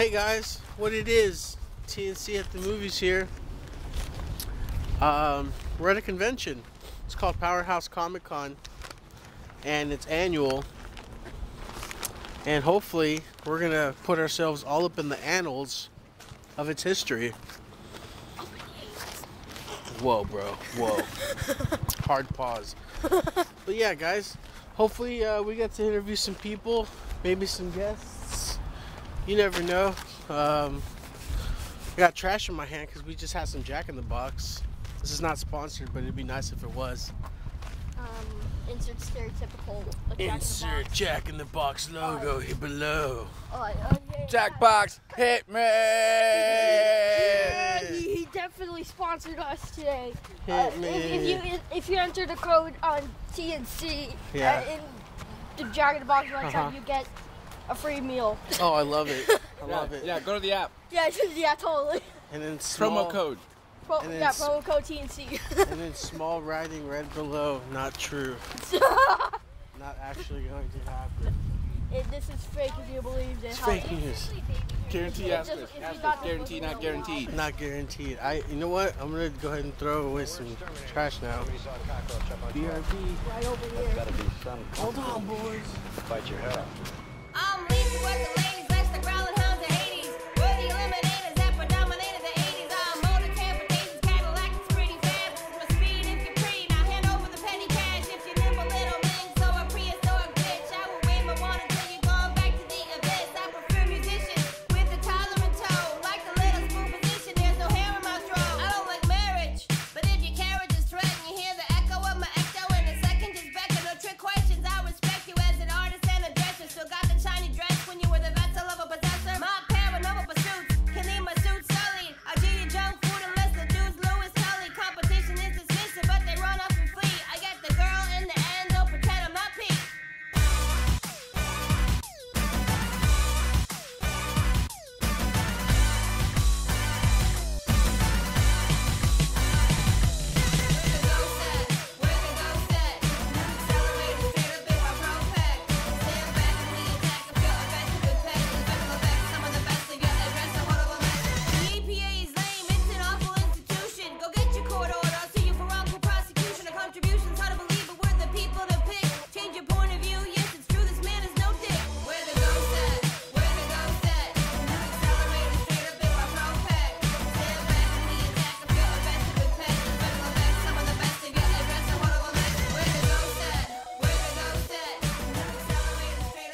Hey guys, what it is, TNC at the movies here. We're at a convention. It's called PowerCon2019 and it's annual. And hopefully we're gonna put ourselves all up in the annals of its history. Whoa, bro, whoa. Hard pause. But yeah, guys, hopefully we get to interview some people, maybe some guests. You never know. I got trash in my hand because we just had some Jack in the Box. This is not sponsored, but it'd be nice if it was. Insert stereotypical Insert Jack in the Box logo here below. Jackbox, hit me! Yeah, he definitely sponsored us today. Hit me. If you enter the code on TNC in the Jack in the Box website, you get a free meal. Oh, I love it. I love it. Yeah, go to the app. Yeah, totally. And then small, promo code. Promo code TNC. And then small writing right below. Not true. Not actually going to happen. This is fake if you believe it. It's fake news. Guarantee asterisk. Guarantee, not guaranteed. Not guaranteed. You know what? I'm gonna go ahead and throw away some trash now. BRB. Right over here. Hold on, boys. Bite your head off. I'm leaving with the ladies, that's the growling hounds of Hades. We're the eliminators that predominated the 80s. I'm motor transportations, Cadillac is pretty fast. My speed if you're pretty, now hand over the petty cash. If you nimble little ming, so a prehistoric bitch. I will wave my wand until you're going back to the abyss. I prefer musicians with a tolerant tone. Like the little spoon position, there's no hair in my throat. I don't like marriage, but if your carriage is threatened, you hear the echo of my ecto in a second just beckon. No trick questions, I respect you as an artist and a dresser. Still got the shiny dress when you were the vessel of a possessor. My paranormal pursuits can leave my suit sullied. I do your junk food unless the dude's Louis Tully. Competition is dismissive, but they run off and flee. I get the girl in the end, don't pretend I'm not Pete.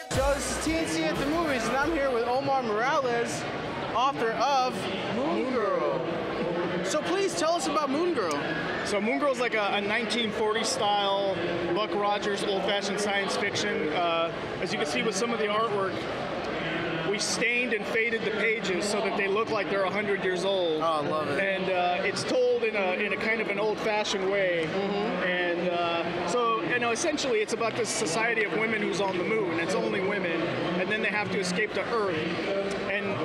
So this is TNC at the movies, and I'm here with Omar Morales, author of Moon Girl. So please tell us about Moon Girl. So Moon Girl is like a 1940s style Buck Rogers old-fashioned science fiction. As you can see with some of the artwork, we stained and faded the pages so that they look like they're 100 years old. Oh, I love it. And it's told in a kind of an old-fashioned way. And so, you know, essentially it's about this society of women who's on the moon. It's only women, and then they have to escape to Earth. And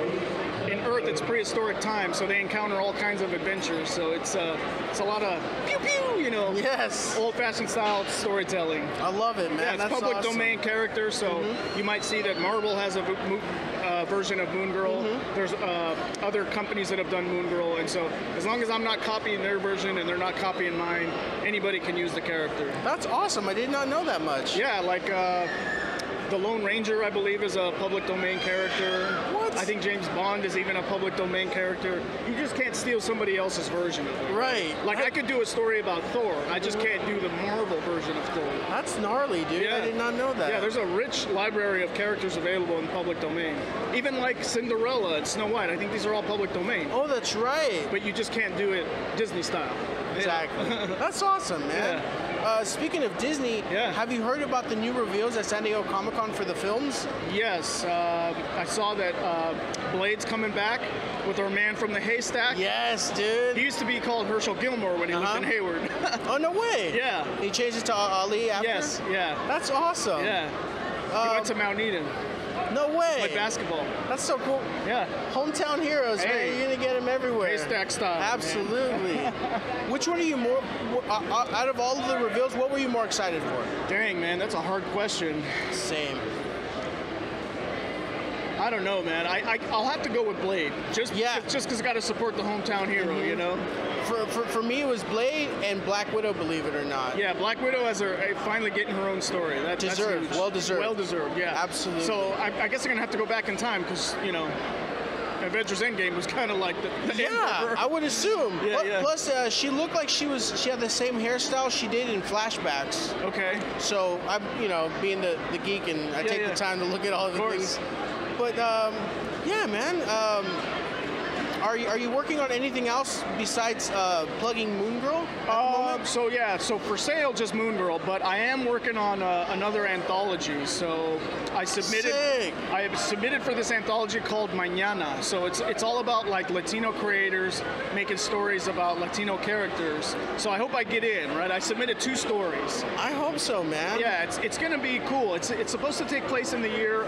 in Earth, it's prehistoric time, so they encounter all kinds of adventures. So it's a lot of pew pew, you know. Yes. Old-fashioned style storytelling. I love it, man. Yeah, it's That's public awesome. domain character, so you might see that Marvel has a version of Moon Girl. There's other companies that have done Moon Girl, and so as long as I'm not copying their version and they're not copying mine, anybody can use the character. That's awesome. I did not know that much. Yeah, like the Lone Ranger, I believe, is a public domain character. What? I think James Bond is even a public domain character. You just can't steal somebody else's version of it. Right. Like I could do a story about Thor. I just can't do the Marvel version of Thor. That's gnarly, dude. Yeah. I did not know that. Yeah, there's a rich library of characters available in public domain. Even like Cinderella and Snow White, I think these are all public domain. Oh, that's right. But you just can't do it Disney style. Exactly. That's awesome, man. Speaking of Disney, have you heard about the new reveals at San Diego Comic-Con for the films? Yes, I saw that Blade's coming back with our man from the haystack. Yes, dude. He used to be called Herschel Gilmore when he lived in Hayward. Oh, no way. Yeah. He changed it to Ali after? Yes, yeah. That's awesome. Yeah. He went to Mount Eden. No way. Like basketball. That's so cool. Yeah. Hometown heroes, man. You're going to get them everywhere. Haystack style. Absolutely. Which one are you more, out of all of the reveals, what were you more excited for? Dang, man, that's a hard question. Same. I don't know, man. I'll have to go with Blade. Just because I got to support the hometown hero, you know. For me, it was Blade and Black Widow, believe it or not. Yeah, Black Widow has finally getting her own story. That's deserved, well deserved. Well deserved, yeah. Absolutely. So I guess I'm gonna have to go back in time because Avengers Endgame was kind of like the end for her. I would assume. Yeah. Plus, she looked like she had the same hairstyle she did in flashbacks. Okay. So I'm, being the geek, and I take the time to look at all the things. But yeah, man. Are you working on anything else besides plugging Moon Girl at the moment? So for sale, just Moon Girl, but I am working on another anthology. So I have submitted for this anthology called Mañana. So it's all about like Latino creators making stories about Latino characters. So I hope I get in, right? I submitted 2 stories. I hope so, man. Yeah, it's gonna be cool. It's supposed to take place in the year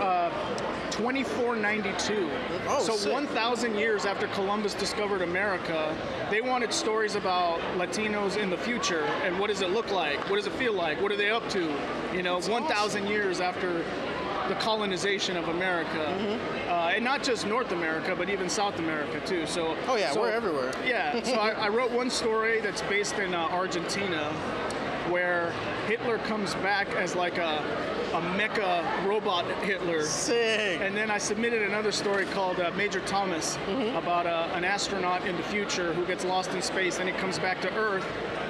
2492. Oh, so sick. 1,000 years after Columbus discovered America, they wanted stories about Latinos in the future and what does it look like? What does it feel like? What are they up to? 1,000 years after the colonization of America. And not just North America, but even South America too. So we're everywhere. Yeah, so I wrote one story that's based in Argentina where Hitler comes back as like a mecha robot Hitler. Sick. And then I submitted another story called Major Thomas about an astronaut in the future who gets lost in space and he comes back to Earth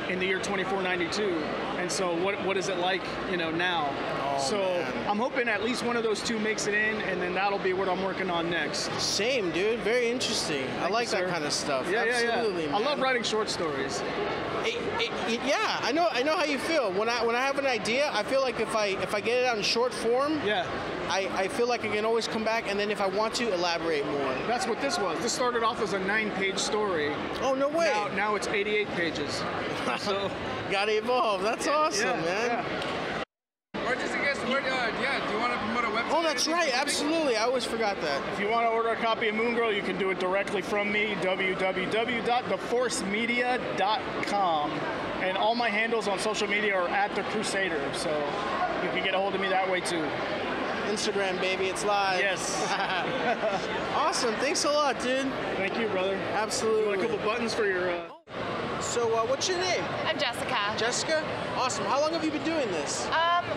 in the year 2492. And so what is it like, now? Man. I'm hoping at least one of those 2 makes it in, and then that'll be what I'm working on next. Same, dude. Very interesting. I like that kind of stuff. Yeah, absolutely, yeah. Man. I love writing short stories. Yeah, I know how you feel. When I have an idea, I feel like if I get it out in short form, I feel like I can always come back, and then if I want to, elaborate more. That's what this was. This started off as a 9-page story. Oh, no way. Now it's 88 pages. So gotta evolve. That's awesome, man. Yeah. Do you want to promote a website? Oh, that's right. Absolutely. I always forgot that. If you want to order a copy of Moon Girl, you can do it directly from me, www.theforcemedia.com. And all my handles on social media are @thecrusader, so you can get a hold of me that way too. Instagram, baby. It's live. Yes. Awesome. Thanks a lot, dude. Thank you, brother. Absolutely. You want a couple buttons for your... So, what's your name? I'm Jessica. Jessica? Awesome. How long have you been doing this?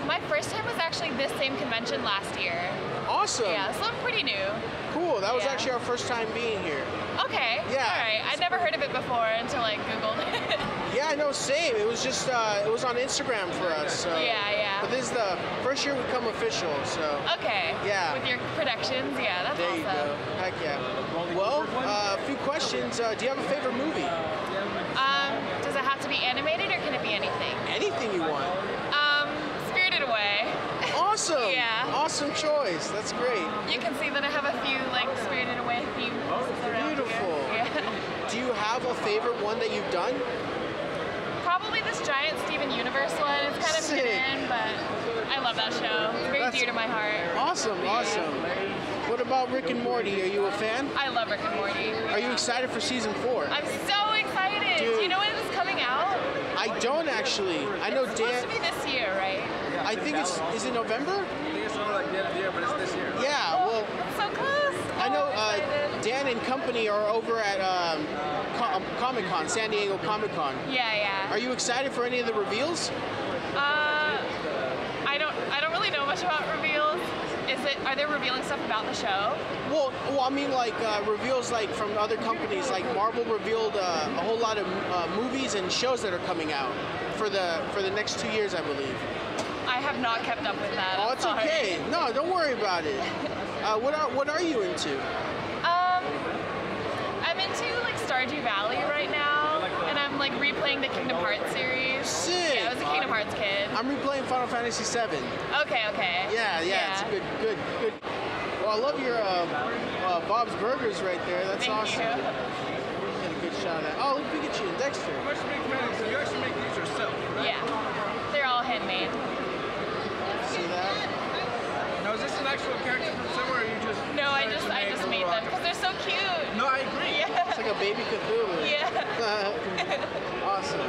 My first time was actually this same convention last year. Awesome. Yeah, so I'm pretty new. Cool. That was actually our first time being here. Okay. Yeah. All right. I'd never heard of it before until I Googled it. Yeah, I know. Same. It was just it was on Instagram for us. So. Yeah. But this is the first year we come official. So. Okay. Yeah. With your productions, yeah, that's awesome. There you go. Heck yeah. Well, a few questions. Do you have a favorite movie? Does it have to be animated or can it be anything? Anything you want. Spirited Away. Awesome. Yeah. Awesome choice. That's great. You can see that I have a few Spirited Away themes around Beautiful. here. Yeah. Do you have a favorite one that you've done? Probably this giant Steven Universe one. It's kind of hidden, but I love that show. It's very dear to my heart. Awesome. What about Rick and Morty? Are you a fan? I love Rick and Morty. Are you excited for season 4? I'm so excited. Dude. Do you know when it's coming out? I don't actually. I know it's supposed to be this year, right? I think is it November? I think it's not like the end of the year, but it's this year. Yeah, well, it's so close. I know Dan and company are over at Comic-Con, San Diego Comic-Con. Yeah. Are you excited for any of the reveals? I don't really know much about reveals. Are they revealing stuff about the show? Well, I mean, like reveals like from other companies. Like Marvel revealed a whole lot of movies and shows that are coming out for the next 2 years, I believe. I have not kept up with that. Oh, it's okay. No, don't worry about it. What are you into? I'm into Stardew Valley right now, and I'm replaying the Kingdom Hearts series. Sick. Yeah, I was a Kingdom Hearts kid. I'm replaying Final Fantasy VII. Okay. Yeah. It's good. Well, I love your Bob's Burgers right there. That's awesome. Thank you. Get a good shot at. Oh, look, Pikachu and Dexter. You actually make these yourself, right? Yeah, they're all handmade. See that? Now, is this an actual character from somewhere, or you just... No, I just made them because they're so cute. No, I agree. Yeah. It's like a baby Cthulhu. Yeah. Awesome.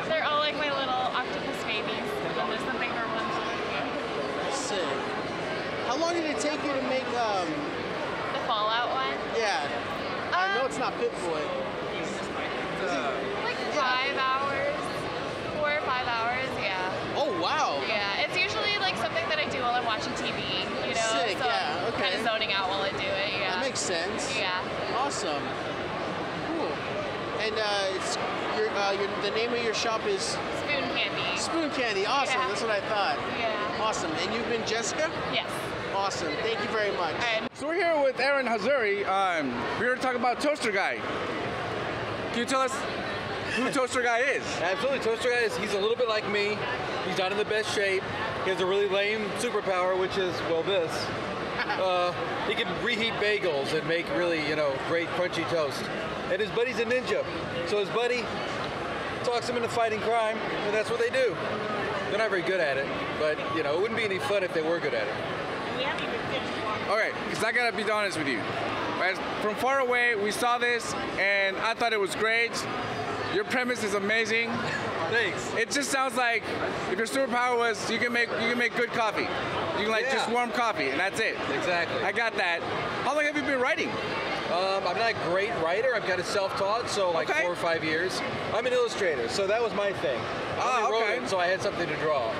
They're all like my little octopus babies, and then there's the bigger ones. Sick. How long did it take you to make The Fallout one? Yeah. I know it's not Pip-Boy. Like 5 hours, 4 or 5 hours, yeah. Oh wow. Yeah, it's usually like something that I do while I'm watching TV, you know? Sick, so yeah, okay. Kind of zoning out while I do it, yeah. That makes sense. Yeah. Awesome. Cool. And the name of your shop is Spoon Candy. Spoon Candy. Awesome. Yeah. That's what I thought. Yeah. Awesome. And you've been Jessica? Yes. Awesome. Thank you very much. All right. So we're here with Aaron Hazuri. We're here to talk about Toaster Guy. Can you tell us who Toaster Guy is? Absolutely. Toaster Guy he's a little bit like me. He's not in the best shape. He has a really lame superpower, which is, well, this. He can reheat bagels and make really, great crunchy toast. And his buddy's a ninja. So his buddy talks him into fighting crime, and that's what they do. They're not very good at it, but, it wouldn't be any fun if they were good at it. Okay, because I gotta be honest with you. Right, from far away, we saw this, and I thought it was great. Your premise is amazing. Thanks. It just sounds like if your superpower was you can make good coffee. You can just warm coffee, and that's it. Exactly. I got that. How long have you been writing? I'm not a great writer. I'm kind of self-taught, so like 4 or 5 years. I'm an illustrator, so that was my thing. I only wrote it, so I had something to draw.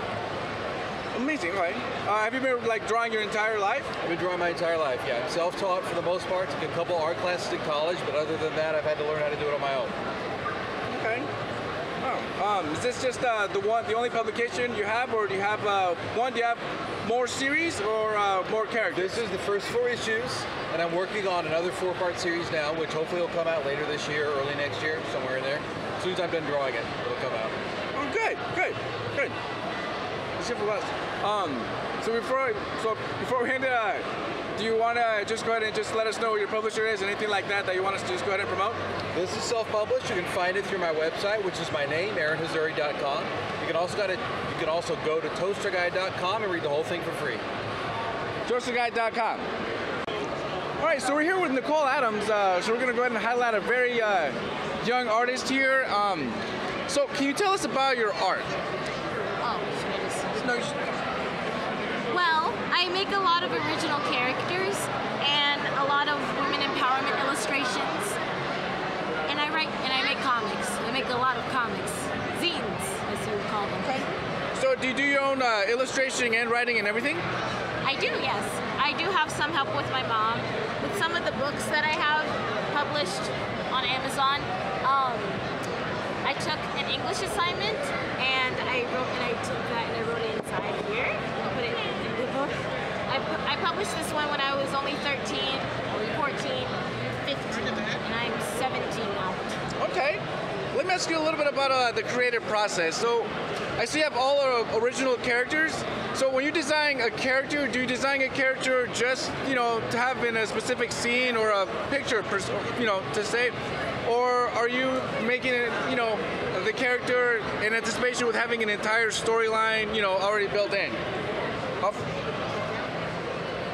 Amazing. Okay. Have you been drawing your entire life? I've been drawing my entire life. Yeah, I'm self-taught for the most part. Took a couple art classes in college, but other than that, I've had to learn how to do it on my own. Okay. Oh. Is this just the only publication you have, or do you have one? Do you have more series or more characters? This is the first 4 issues, and I'm working on another 4-part series now, which hopefully will come out later this year, early next year, somewhere in there. As soon as I'm done drawing it, it'll come out. Oh, good. Let's see for last. So before we end it, do you want to just go ahead and just let us know who your publisher is, anything like that you want us to just go ahead and promote? This is self-published. You can find it through my website, which is my name, AaronHazuri.com. You can also go to toasterguy.com and read the whole thing for free. Toasterguy.com. All right, so we're here with Nicole Adams. So we're going to go ahead and highlight a very young artist here. So can you tell us about your art? Well, I make a lot of original characters and a lot of women empowerment illustrations. And I write and I make comics. I make a lot of comics. Zines, as you would call them. Okay. So do you do your own illustration and writing and everything? I do, yes. I do have some help with my mom. With some of the books that I have published on Amazon, I took an English assignment and I took that and I wrote it inside here. I put it in the book. I published this one when I was only 13, 14, 15, and I'm 17 now. Okay. Let me ask you a little bit about the creative process. So I see you have all original characters. So when you design a character, do you design a character just, to have in a specific scene or a picture, to say? Or are you making it, the character in anticipation with having an entire storyline, already built in?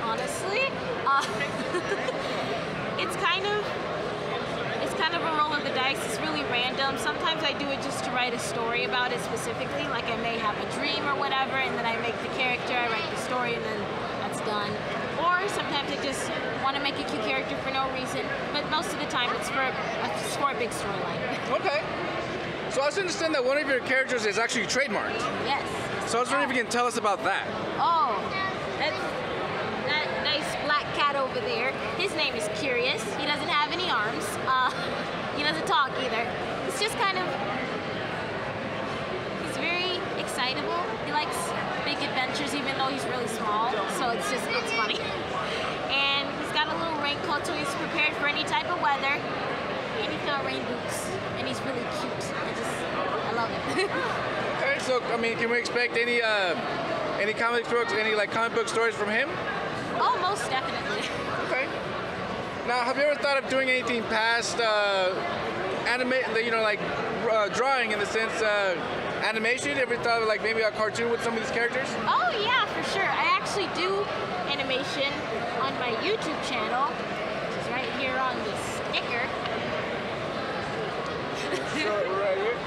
Honestly, it's kind of a roll of the dice. It's really random. Sometimes I do it just to write a story about it specifically, like I may have a dream or whatever, and then I make the character, I write the story, and then that's done. Or sometimes I just want to make a cute character for no reason, but most of the time it's for a big storyline. Okay. So I also understand that one of your characters is actually trademarked. Yes. So I was wondering if you can tell us about that. Oh, that's that nice black cat over there. His name is Curious. He doesn't have any arms. He doesn't talk either. It's just kind of, he's very excitable. He likes big adventures even though he's really small. So it's funny. And he's got a little raincoat so he's prepared for any type of weather. And he's got rain boots. And he's really cute. I love it. Okay, so can we expect any comic books, comic book stories from him? Oh, most definitely. Okay. Now, have you ever thought of doing anything past drawing in the sense animation? Ever thought of maybe a cartoon with some of these characters? Oh yeah, for sure. I actually do animation on my YouTube channel, which is right here on the sticker. Right here.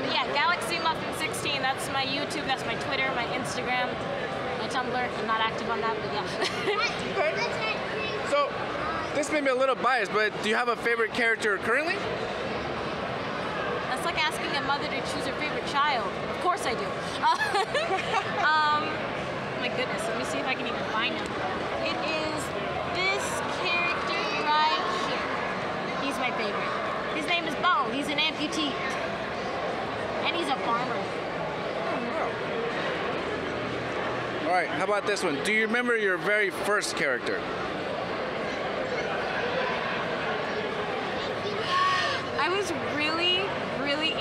But yeah, Galaxy Muffin 16. That's my YouTube. That's my Twitter, my Instagram, my my Tumblr. I'm not active on that, but yeah. So, this may be a little biased, but do you have a favorite character currently? That's like asking a mother to choose her favorite child. Of course I do. My goodness, let me see if I can even find him. It is this character right here. He's my favorite. His name is Bo. He's an amputee. And he's a farmer. All right, how about this one? Do you remember your very first character? I was really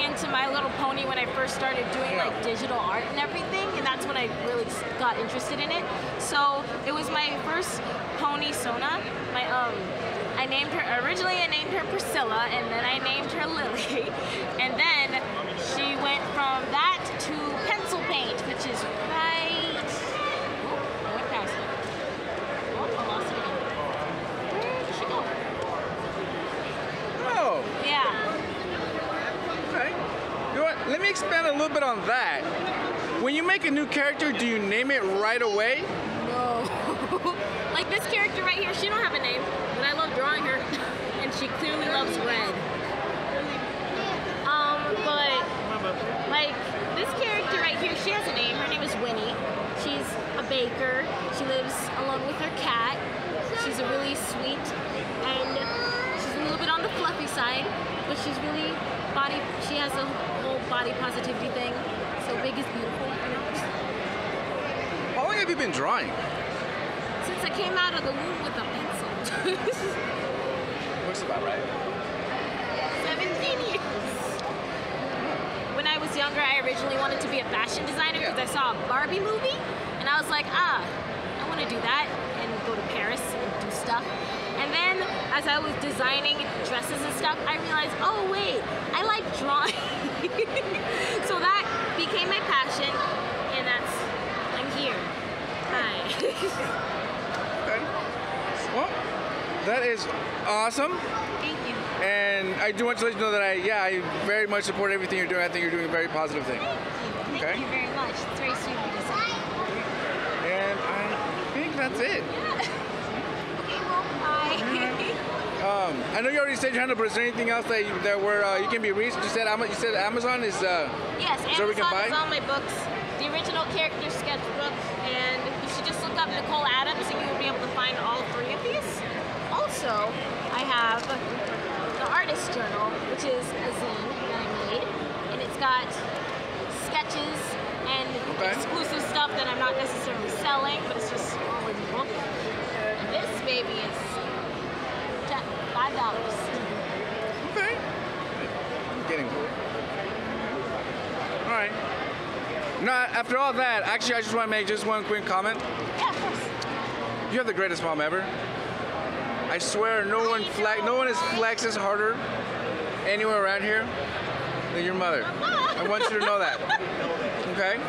into My Little Pony when I first started doing like digital art and everything, and that's when I really got interested in it. So it was my first pony, Sona. I named her, originally I named her Priscilla, and then I named her Lily. And then she went from that to pencil paint, which is right, oh, I went past it. Oh, I lost it again. Where did she go? Oh. Yeah. Okay. You know what? Let me expand a little bit on that. When you make a new character, do you name it right away? No. Like this character right here, she don't have a name, but I love drawing her, and she clearly loves red. But like this character right here, she has a name. Her name is Winnie. She's a baker. She lives along with her cat. She's a really sweet, and she's a little bit on the fluffy side, but she's really she has a whole body positivity thing. So big is beautiful, you know? How long have you been drawing? Since I came out of the womb with a pencil. Looks about right. 17 years. When I was younger, I originally wanted to be a fashion designer because I saw a Barbie movie, and I was like, I want to do that and go to Paris and do stuff. And then, as I was designing dresses and stuff, I realized, oh wait, I like drawing. So that became my passion, and I'm here. Hi. Okay. Well, that is awesome. Thank you. And I do want to let you know that I very much support everything you're doing. I think you're doing a very positive thing. Thank you. Okay. Thank you very much. It's very sweet of you to say. And I think that's it. Okay, well, bye. I know you already said your handle, but is there anything else that you can be reached? You said Amazon is. Yes, so we can buy? Amazon is all my books. The original character sketchbook, and you should just look up Nicole Adams, and you will be able to find all 3 of these. Also, I have the Artist Journal, which is a zine that I made, and it's got sketches and exclusive stuff that I'm not necessarily selling, but it's just all in the book. And this baby is $5. Okay. I'm getting it. All right. Now, after all that, actually, I just want to make just one quick comment. Yeah, of course. You have the greatest mom ever. I swear, no one has flexes harder anywhere around here than your mother. I want you to know that. Okay?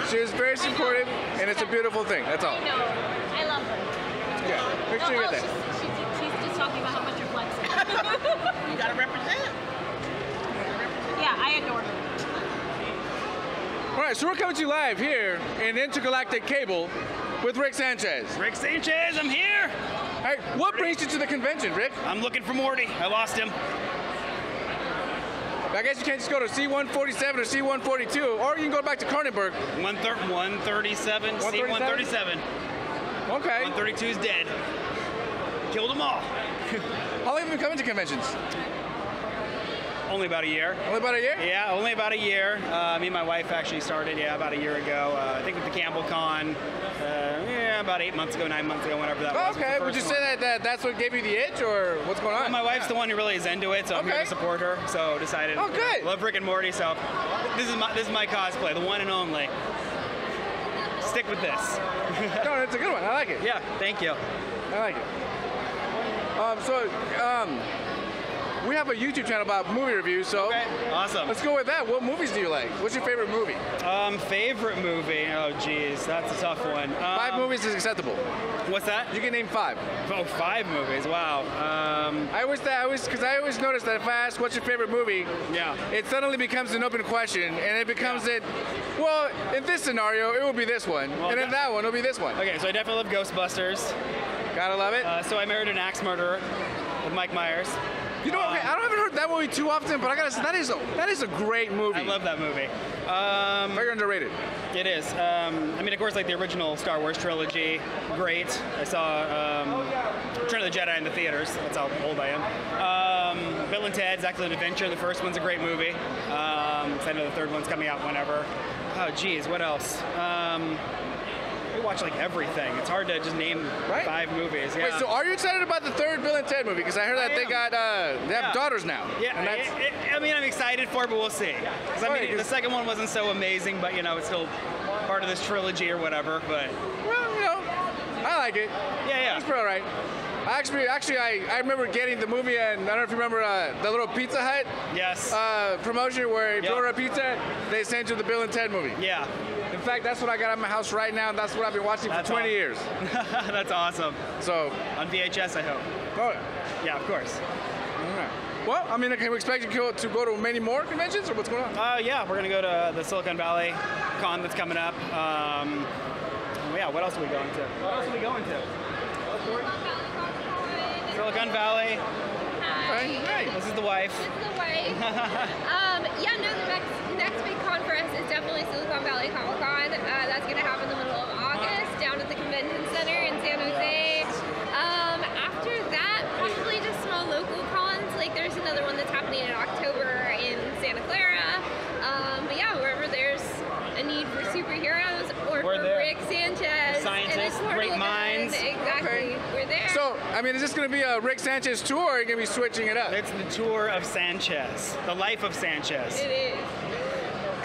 She is very supportive, and it's a beautiful thing. That's all. I know. I love her. Yeah. Make sure you get that. She's just talking about how much you're flexing. You gotta represent. Yeah, I adore her. All right, so we're coming to you live here in Intergalactic Cable with Rick Sanchez. Rick Sanchez, I'm here. All right, what brings you to the convention, Rick? I'm looking for Morty. I lost him. I guess you can't just go to C-147 or C-142, or you can go back to Cronenberg. 137, C-137. Okay. 132 is dead. Killed them all. How long have you been coming to conventions? Only about a year. Only about a year? Yeah, only about a year. Me and my wife actually started, about a year ago. I think with the Campbell Con, about 8 months ago, 9 months ago, whenever that was. Okay, would you say that's what gave you the itch, or what's going on? Well, my wife's the one who really is into it, so I'm here to support her. So decided. Oh, good. Love Rick and Morty, so this is my cosplay, the one and only. Stick with this. No, it's a good one. I like it. Yeah, thank you. I like it. we have a YouTube channel about movie reviews, so Awesome. let's go with that. What movies do you like? What's your favorite movie? Favorite movie? Oh, geez, that's a tough one. 5 movies is acceptable. What's that? You can name 5. Oh, 5 movies. Wow. I always notice that if I ask what's your favorite movie, it suddenly becomes an open question, and it becomes well, in this scenario, it will be this one, and in that one, it'll be this one. Okay, so I definitely love Ghostbusters. Gotta love it. So I Married an Axe Murderer with Mike Myers. You know, I haven't heard that movie too often, but I gotta say that is a great movie. I love that movie. Very underrated. It is. I mean, of course, like the original Star Wars trilogy, great. I saw Return of the Jedi in the theaters. That's how old I am. Bill and Ted's Excellent Adventure. The first one's a great movie. I know the third one's coming out whenever. Oh, geez, what else? We watch like everything. It's hard to just name 5 movies. Yeah. Wait, so are you excited about the 3rd Bill and Ted movie? Because I heard that they have daughters now. Yeah, I mean, I'm excited for it, but we'll see. Because I mean, the second one wasn't so amazing, but you know, it's still part of this trilogy or whatever. But well, you know, I like it. Yeah. It's pretty alright. Actually, I remember getting the movie, and I don't know if you remember the little Pizza Hut promotion where if you order a pizza, they send you the Bill and Ted movie. Yeah. In fact, that's what I got at my house right now, and that's what I've been watching for 20 years. That's awesome. So on VHS, I hope. Oh, yeah, of course. All right. Well, I mean, can we expect you to go to many more conventions, or what's going on? Yeah, we're gonna go to the Silicon Valley Con that's coming up. Yeah, what else are we going to? Silicon Valley. Hi. This is the wife. This is the wife. The next big con for us is definitely Silicon Valley Comic Con. That's going to happen in the middle of August down at the Convention Center in San Jose. After that, probably just small local cons. Like there's another one that's happening in October in Santa Clara. But yeah, wherever there's a need for superheroes or for Rick Sanchez. Scientists, great minds. Exactly. We're there. So, I mean, is this going to be a Rick Sanchez tour, or are you going to be switching it up? It's the tour of Sanchez, the life of Sanchez. It is.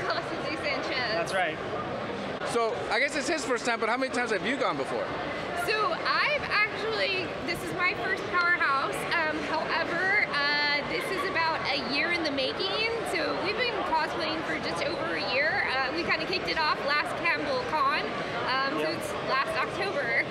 Constantly Sanchez. That's right. So, I guess it's his first time, but how many times have you gone before? So, this is my first Powerhouse. However, this is about a year in the making. So, we've been cosplaying for just over a year. We kind of kicked it off last Campbell Con, so it's last October.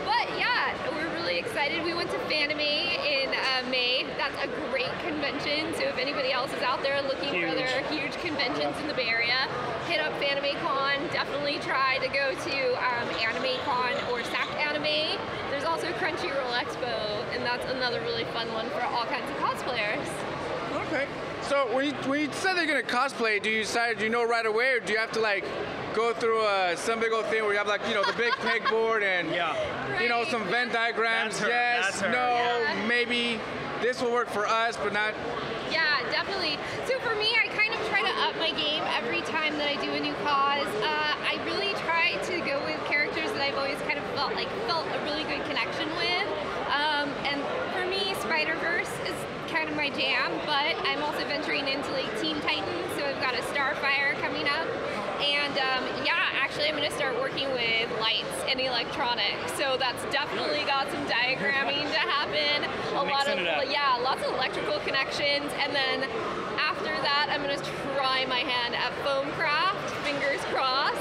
But yeah, we're really excited. We went to Fanime in May. That's a great convention. So if anybody else is out there looking for other huge conventions in the Bay Area, hit up Fanime Con. Definitely try to go to Anime Con or SAC Anime. There's also Crunchyroll Expo, and that's another really fun one for all kinds of cosplayers. Okay. So when you said they're gonna cosplay, do you know right away, or do you have to like go through some big old thing where you have like the big pegboard and some Venn diagrams? Yes, no, maybe this will work for us, but not. Yeah, definitely. So for me, I kind of try to up my game every time that I do a new cause. I really try to go with characters that I've always kind of felt a really good connection with. And for me, Spider-Verse is kind of my jam, but I'm also venturing into like Teen Titans, so I've got a Starfire coming up. And actually I'm going to start working with lights and electronics, so that's definitely got some diagramming to happen. Lots of electrical connections, and then after that I'm going to try my hand at foam craft, fingers crossed,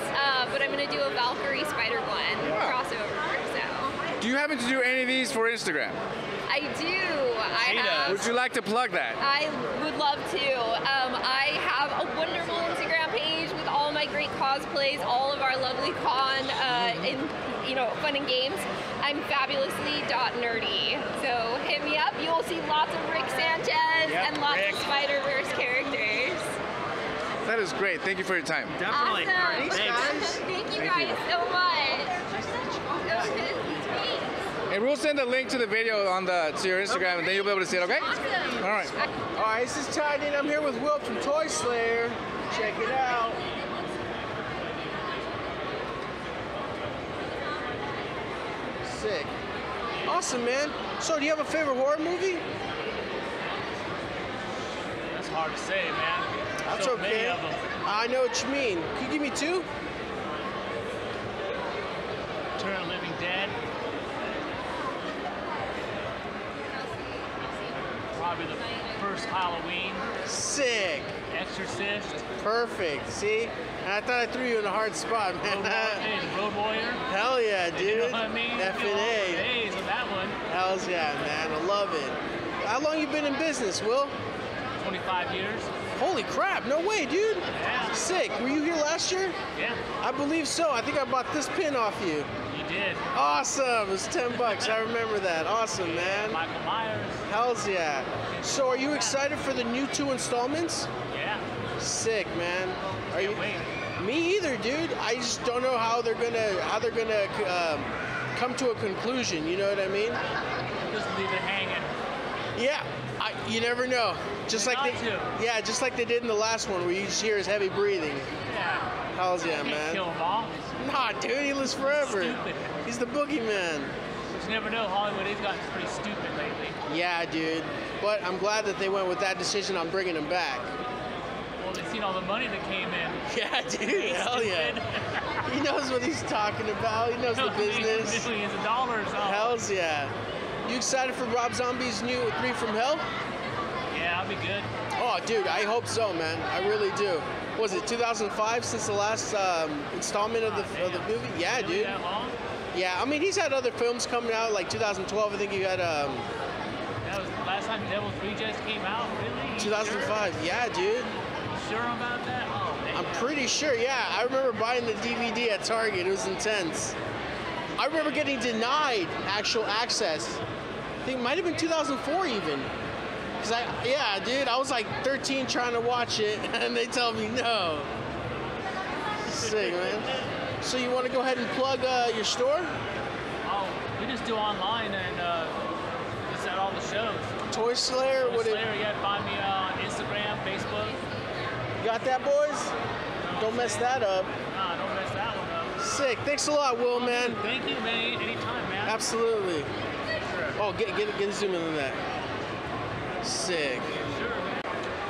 but I'm going to do a Valkyrie Spider-Gwen crossover. So. Do you happen to do any of these for Instagram? I do. Would you like to plug that? I would love to. I have a wonderful Instagram page with all my great cosplays, all of our lovely con, fun and games. I'm fabulously.nerdy. So hit me up. You will see lots of Rick Sanchez and lots of Spider-Verse characters. That is great. Thank you for your time. Definitely. Awesome. Thanks. Thank you guys so much. And we'll send a link to the video to your Instagram, and then you'll be able to see it, okay? Awesome. All right. All right, this is Tied In. I'm here with Will from Toy Slayer. Check it out. Sick. Awesome, man. So, do you have a favorite horror movie? That's hard to say, man. That's so okay. many of them. I know what you mean. Can you give me 2? Return of the Living Dead. probably the first Halloween. Sick. Exorcist. Perfect. See? And I thought I threw you in a hard spot, man. Hey, the Road Warrior. Hell yeah, dude. You know what I mean? F&A. A's on that one. Hells yeah, man. I love it. How long you been in business, Will? 25 years. Holy crap, no way, dude. Yeah. Sick. Were you here last year? Yeah. I believe so. I think I bought this pin off you. You did. Awesome. It was $10. I remember that. Awesome, man. Michael Myers. Hells yeah. So are you excited for the new 2 installments? Yeah. Sick, man. Are you? Wait. Me either, dude. I just don't know how they're gonna come to a conclusion. You know what I mean? Just leave it hanging. Yeah. You never know. Just like yeah, just like they did in the last one, where you just hear his heavy breathing. Yeah. Hells yeah, Can't man. kill them all. Nah, dude, he lives forever. Stupid. He's the boogeyman. But you never know. Hollywood has gotten pretty stupid lately. Yeah, dude. But I'm glad that they went with that decision on bringing him back. Well, they've seen all the money that came in. Yeah, dude. Hell yeah. He knows what he's talking about. He knows the business. Millions of dollars. Hells yeah. You excited for Rob Zombie's new 3 from Hell? Yeah, I'll be good. Oh, dude, I hope so, man. I really do. Was it 2005 since the last installment of the movie? Yeah, Really dude. that long? Yeah, I mean, he's had other films coming out, like 2012. I think he had That was the last time Devil's Rejects came out. Really? 2005. Sure? Yeah, dude. You sure about that? Oh, man. I'm pretty sure. Yeah, I remember buying the DVD at Target. It was intense. I remember getting denied actual access. I think it might have been 2004 even. Cause yeah, dude, I was like 13 trying to watch it, and they tell me no. Sick, man. So you want to go ahead and plug your store? Oh, we just do online and just at all the shows. Toy Slayer? Toy Slayer, you gotta find me on Instagram, Facebook. You got that, boys? Don't mess that up. Nah, don't mess that one up. Sick. Thanks a lot, Will, man. Thank you, man. Anytime, man. Absolutely. Sure. Oh, get a zoom in on that. Sick. Sure, man.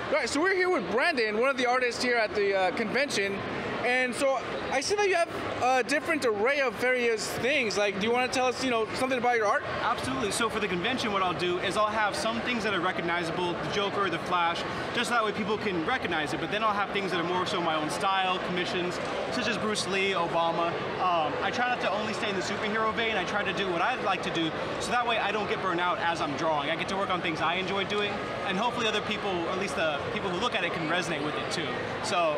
All right, so we're here with Brandon, one of the artists here at the convention. And so I see that you have a different array of various things. Like, do you want to tell us, something about your art? Absolutely. So for the convention, what I'll do is I'll have some things that are recognizable, the Joker, the Flash, just that way people can recognize it. But then I'll have things that are more so my own style, commissions, such as Bruce Lee, Obama. I try not to only stay in the superhero vein. I try to do what I'd like to do, so that way I don't get burned out as I'm drawing. I get to work on things I enjoy doing, and hopefully other people, or at least the people who look at it, can resonate with it too. So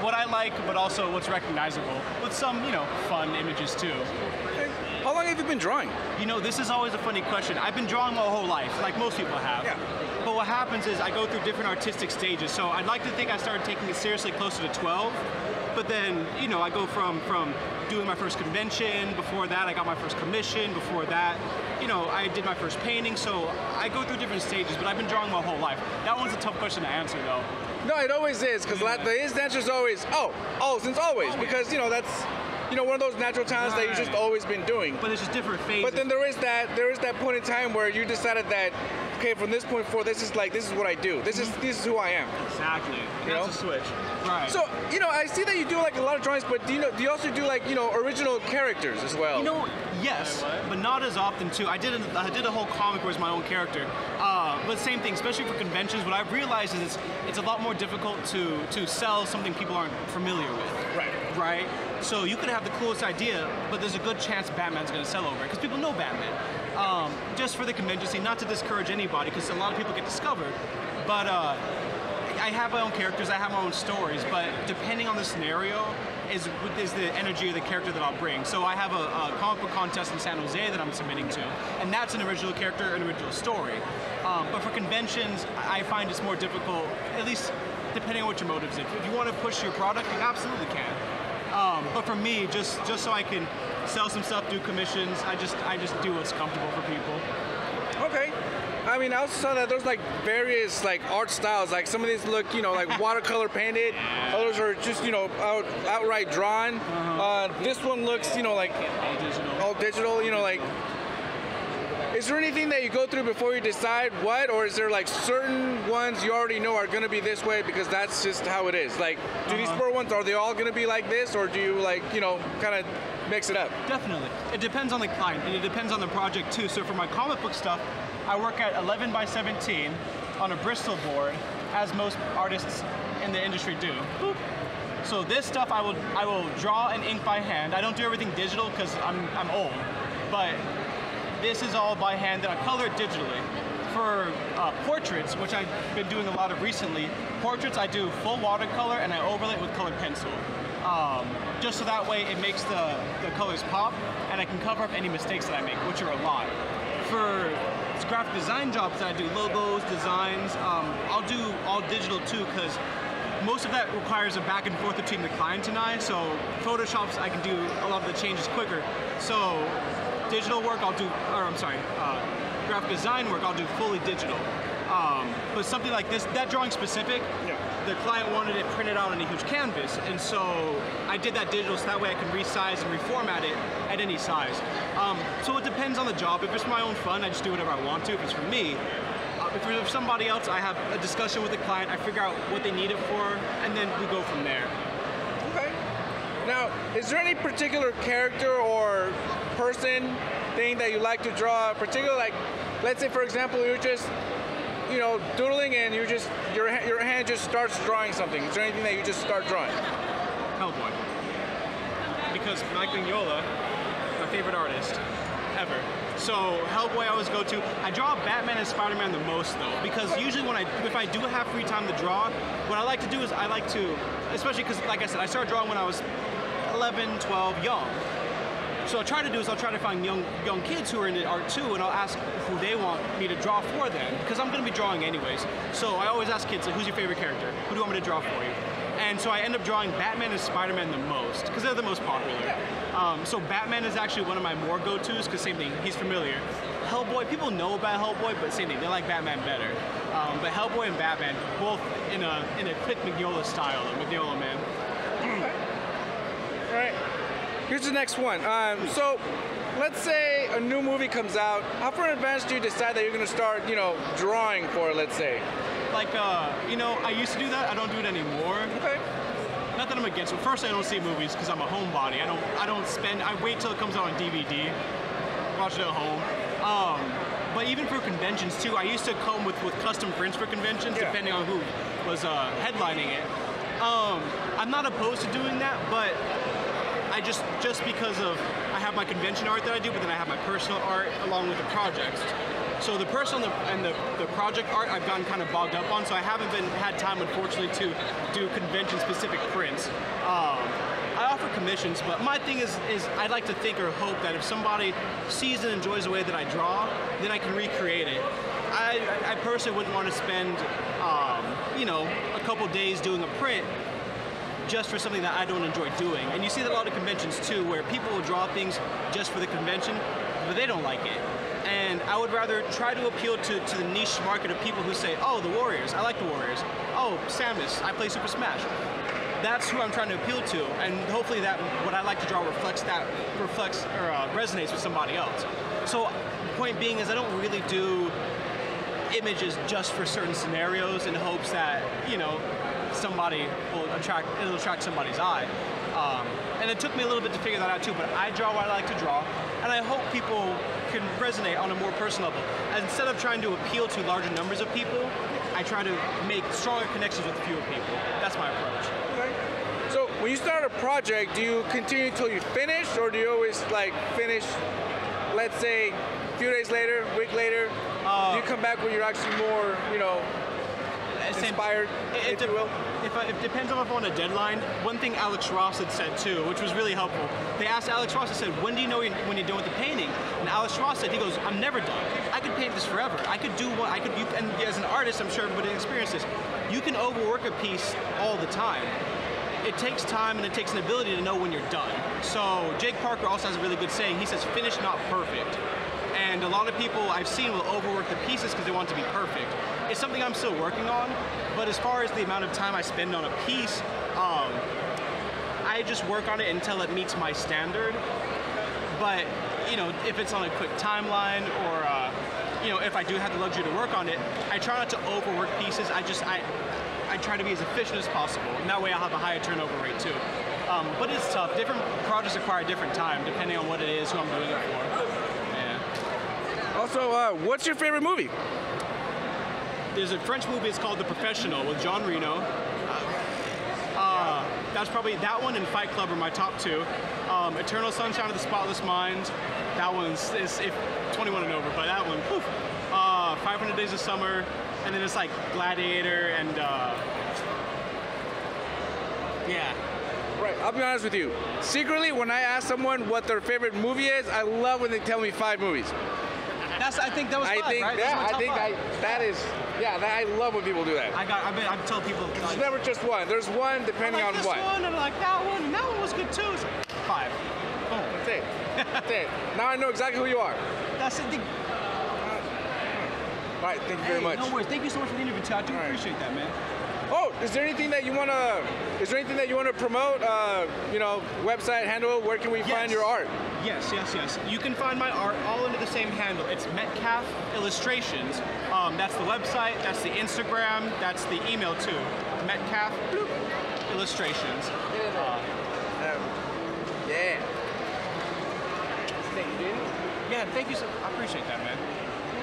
what I like, but also what's recognizable, with some, fun images too. How long have you been drawing? This is always a funny question. I've been drawing my whole life, like most people have. Yeah. But what happens is I go through different artistic stages. So I'd like to think I started taking it seriously closer to 12. But then, I go from doing my first convention. Before that, I got my first commission. Before that, I did my first painting. So I go through different stages, but I've been drawing my whole life. That one's a tough question to answer, though. No, it always is, because the answer is always, since always, because, that's, one of those natural talents that you've just always been doing. But it's just different phases. But then there is that point in time where you decided that, okay, from this point forward, this is what I do. This is who I am. Exactly. That's a switch. Right. So, I see that you do like a lot of drawings, but do you also do like, original characters as well? Yes, but not as often too. I did a whole comic where it's my own character. But same thing, especially for conventions, what I've realized is it's a lot more difficult to sell something people aren't familiar with. Right? So you could have the coolest idea, but there's a good chance Batman's going to sell over it, because people know Batman. Just for the convention scene, not to discourage anybody, because a lot of people get discovered, but I have my own characters, I have my own stories, but depending on the scenario is the energy of the character that I'll bring. So I have a comic book contest in San Jose that I'm submitting to, and that's an original character, an original story. But for conventions, I find it's more difficult, at least depending on what your motives is. If you want to push your product, you absolutely can. But for me, just so I can sell some stuff, do commissions, I just do what's comfortable for people. Okay. I mean, I also saw that there's like various like art styles. Like some of these look, like watercolor painted. Others are just, outright drawn. This one looks, like all digital. Like. Is there anything that you go through before you decide what, or is there like certain ones you already know are gonna be this way because that's just how it is? Like, do these 4 ones, are they all gonna be like this, or do you like, kind of mix it up? Definitely. It depends on the client, and it depends on the project too. So for my comic book stuff, I work at 11 by 17, on a Bristol board, as most artists in the industry do. Boop. So this stuff I will draw and ink by hand. I don't do everything digital because I'm old, but this is all by hand, then I color it digitally. For portraits, which I've been doing a lot of recently, portraits I do full watercolor and I overlay it with colored pencil. Just so that way it makes the colors pop and I can cover up any mistakes that I make, which are a lot. For graphic design jobs that I do, logos, designs, I'll do all digital too because most of that requires a back and forth between the client and I, so Photoshops I can do a lot of the changes quicker. So digital work I'll do, graphic design work I'll do fully digital. But something like this, that drawing specific, the client wanted it printed out on a huge canvas, and so I did that digital so that way I can resize and reformat it at any size. So it depends on the job. If it's for my own fun, I just do whatever I want to. If it's for me, if it's for somebody else, I have a discussion with the client, I figure out what they need it for, and then we go from there. Okay. Now, is there any particular character or person, thing that you like to draw? Particular, like, let's say for example, you're just, you know, doodling and you just your hand just starts drawing something. Is there anything that you just start drawing? Hellboy. Because Mike Mignola, my favorite artist ever. So Hellboy I always go to. I draw Batman and Spider-Man the most though, because usually if I do have free time to draw, what I like to do is I like to, especially because like I said, I started drawing when I was 11, 12, young. So I'll try to find young kids who are into art too, and I'll ask who they want me to draw for them, because I'm going to be drawing anyways. So I always ask kids, like, who's your favorite character? Who do you want me to draw for you? And so I end up drawing Batman and Spider-Man the most, because they're the most popular. So Batman is actually one of my more go-tos, because same thing, he's familiar. Hellboy, people know about Hellboy, but same thing, they like Batman better. But Hellboy and Batman, both in a quick Mignola style, Mignola man. All right. Here's the next one. So, let's say a new movie comes out. How far in advance do you decide that you're going to start, you know, drawing for it, let's say? Like, you know, I used to do that. I don't do it anymore. Okay. Not that I'm against it. First, I don't see movies because I'm a homebody. I wait till it comes out on DVD, watch it at home. But even for conventions too, I used to come with custom prints for conventions, depending on who was headlining it. I'm not opposed to doing that, but I just because of I have my convention art that I do, but then I have my personal art along with the projects. So the personal and the project art I've gotten kind of bogged up on, so I haven't had time, unfortunately, to do convention-specific prints. I offer commissions, but my thing is I'd like to think or hope that if somebody sees and enjoys the way that I draw, then I can recreate it. I personally wouldn't want to spend, you know, a couple days doing a print just for something that I don't enjoy doing. And you see that a lot of conventions too, where people will draw things just for the convention, but they don't like it. And I would rather try to appeal to the niche market of people who say, oh, the Warriors, I like the Warriors. Oh, Samus, I play Super Smash. That's who I'm trying to appeal to, and hopefully that what I like to draw resonates with somebody else. So, point being is I don't really do images just for certain scenarios in hopes that, you know, it'll attract somebody's eye. And it took me a little bit to figure that out too, but I draw what I like to draw, and I hope people can resonate on a more personal level. And instead of trying to appeal to larger numbers of people, I try to make stronger connections with fewer people. That's my approach. Okay. So when you start a project, do you continue until you finish, or do you always like finish, let's say, a few days later, a week later? Do you come back when you're actually more, you know, inspired, if you will? It depends on if I'm on a deadline. One thing Alex Ross had said too, which was really helpful. They asked Alex Ross, they said, when do you know when you're done with the painting? And Alex Ross said, he goes, I'm never done. I could paint this forever. I could do what, and as an artist, I'm sure everybody experiences this, you can overwork a piece all the time. It takes time and it takes an ability to know when you're done. So Jake Parker also has a really good saying. He says, finish, not perfect. And a lot of people I've seen will overwork the pieces because they want it to be perfect. It's something I'm still working on, but as far as the amount of time I spend on a piece, I just work on it until it meets my standard. But, you know, if it's on a quick timeline or, you know, if I do have the luxury to work on it, I try not to overwork pieces. I try to be as efficient as possible, and that way I'll have a higher turnover rate too. But it's tough. Different projects require different time, depending on what it is, who I'm doing it for. Yeah. Also, what's your favorite movie? there's a French movie. It's called The Professional with John Reno. That's probably that one and Fight Club are my top two. Eternal Sunshine of the Spotless Mind. That one's if 21 and over, but that one. Poof. 500 Days of Summer, and then it's like Gladiator and yeah. Right, I'll be honest with you. Secretly, when I ask someone what their favorite movie is, I love when they tell me 5 movies. I think that was five, right? I love when people do that. I've told people. It's never just one. There's one depending on this what. one, and I like that one, and that one was good too. So 5. Oh, that's it. That's it. Now I know exactly who you are. That's the thing. All right, thank you very much. No worries. Thank you so much for the interview, too. I do appreciate that, man. Oh, is there anything that you wanna promote? You know, website handle. Where can we find your art? Yes. You can find my art all under the same handle. It's Metcalf Illustrations. That's the website. That's the Instagram. That's the email too. Metcalf Illustrations. Yeah. Thank you, Jaden. Yeah, thank you. I appreciate that, man.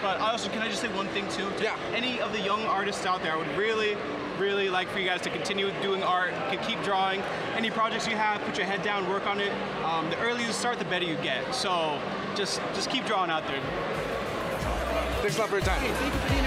But also, can I just say one thing too? To any of the young artists out there, I would really like for you guys to continue doing art, keep drawing. Any projects you have, put your head down, work on it. The earlier you start, the better you get. So just keep drawing out there. Thanks a lot for your time. Hey, thank you for the